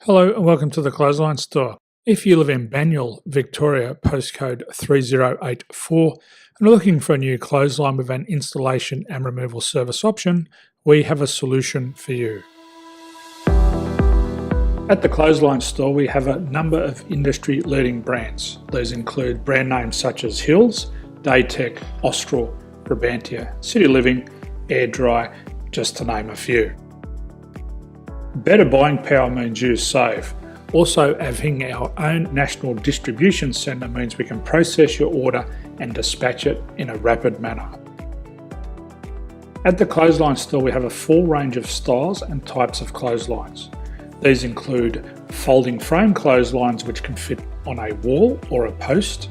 Hello and welcome to the Clothesline Store. If you live in Banyule, Victoria, postcode 3084, and are looking for a new clothesline with an installation and removal service option, we have a solution for you. At the Clothesline Store, we have a number of industry-leading brands. These include brand names such as Hills, Daytech, Austral, Brabantia, City Living, Air Dry, just to name a few. Better buying power means you save. Also, having our own national distribution centre means we can process your order and dispatch it in a rapid manner. At the Clothesline Store, we have a full range of styles and types of clotheslines. These include folding frame clotheslines which can fit on a wall or a post,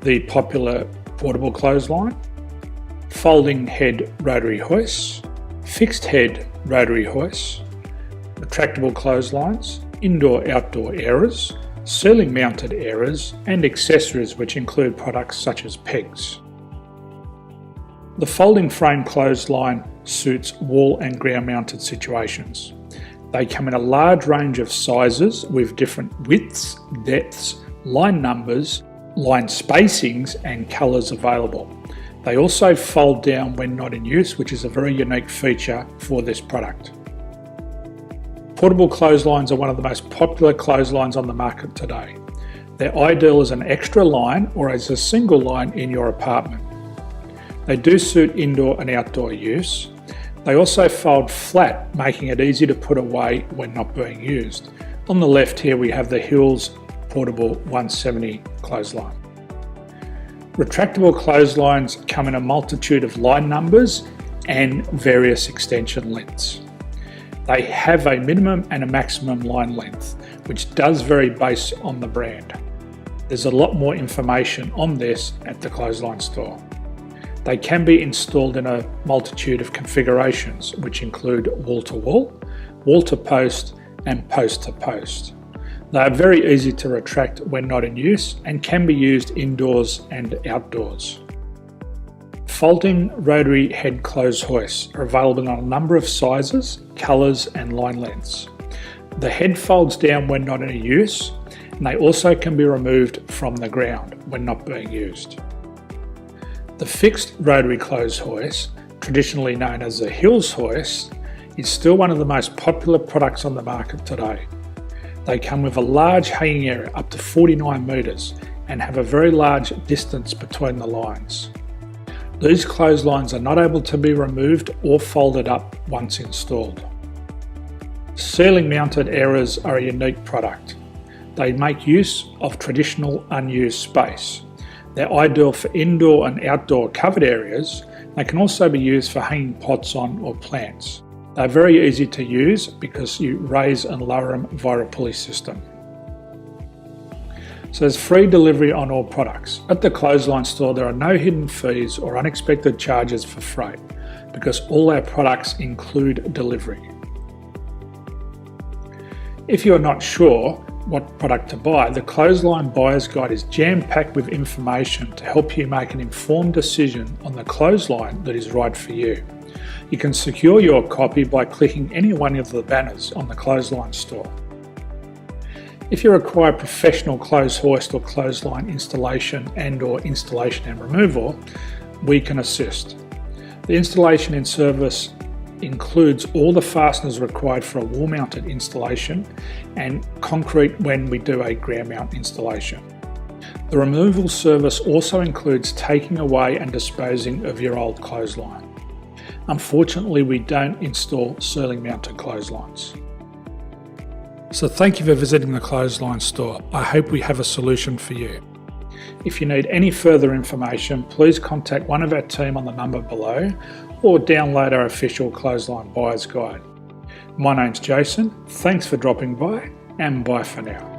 the popular portable clothesline, folding head rotary hoists, fixed head rotary hoists, retractable clotheslines, indoor-outdoor airers, ceiling mounted airers, and accessories which include products such as pegs. The folding frame clothesline suits wall and ground mounted situations. They come in a large range of sizes with different widths, depths, line numbers, line spacings and colours available. They also fold down when not in use, which is a very unique feature for this product. Portable clotheslines are one of the most popular clotheslines on the market today. They're ideal as an extra line or as a single line in your apartment. They do suit indoor and outdoor use. They also fold flat, making it easy to put away when not being used. On the left here we have the Hills Portable 170 clothesline. Retractable clotheslines come in a multitude of line numbers and various extension lengths. They have a minimum and a maximum line length, which does vary based on the brand. There's a lot more information on this at the Clothesline Store. They can be installed in a multitude of configurations, which include wall-to-wall, wall-to-post, and post-to-post. They are very easy to retract when not in use and can be used indoors and outdoors. Folding rotary head clothes hoists are available in a number of sizes, colours and line lengths. The head folds down when not in use, and they also can be removed from the ground when not being used. The fixed rotary clothes hoist, traditionally known as the Hills hoist, is still one of the most popular products on the market today. They come with a large hanging area up to 49 metres and have a very large distance between the lines. These clotheslines are not able to be removed or folded up once installed. Ceiling mounted airers are a unique product. They make use of traditional unused space. They're ideal for indoor and outdoor covered areas. They can also be used for hanging pots on or plants. They're very easy to use because you raise and lower them via a pulley system. So there's free delivery on all products. At the Clothesline Store, there are no hidden fees or unexpected charges for freight because all our products include delivery. If you are not sure what product to buy, the Clothesline Buyer's Guide is jam-packed with information to help you make an informed decision on the clothesline that is right for you. You can secure your copy by clicking any one of the banners on the Clothesline Store. If you require professional clothes hoist or clothesline installation and/or installation and removal, we can assist. The installation and service includes all the fasteners required for a wall-mounted installation and concrete when we do a ground mount installation. The removal service also includes taking away and disposing of your old clothesline. Unfortunately, we don't install ceiling mounted clotheslines. So thank you for visiting the Clothesline Store. I hope we have a solution for you. If you need any further information, please contact one of our team on the number below or download our official Clothesline Buyer's Guide. My name's Jason, thanks for dropping by and bye for now.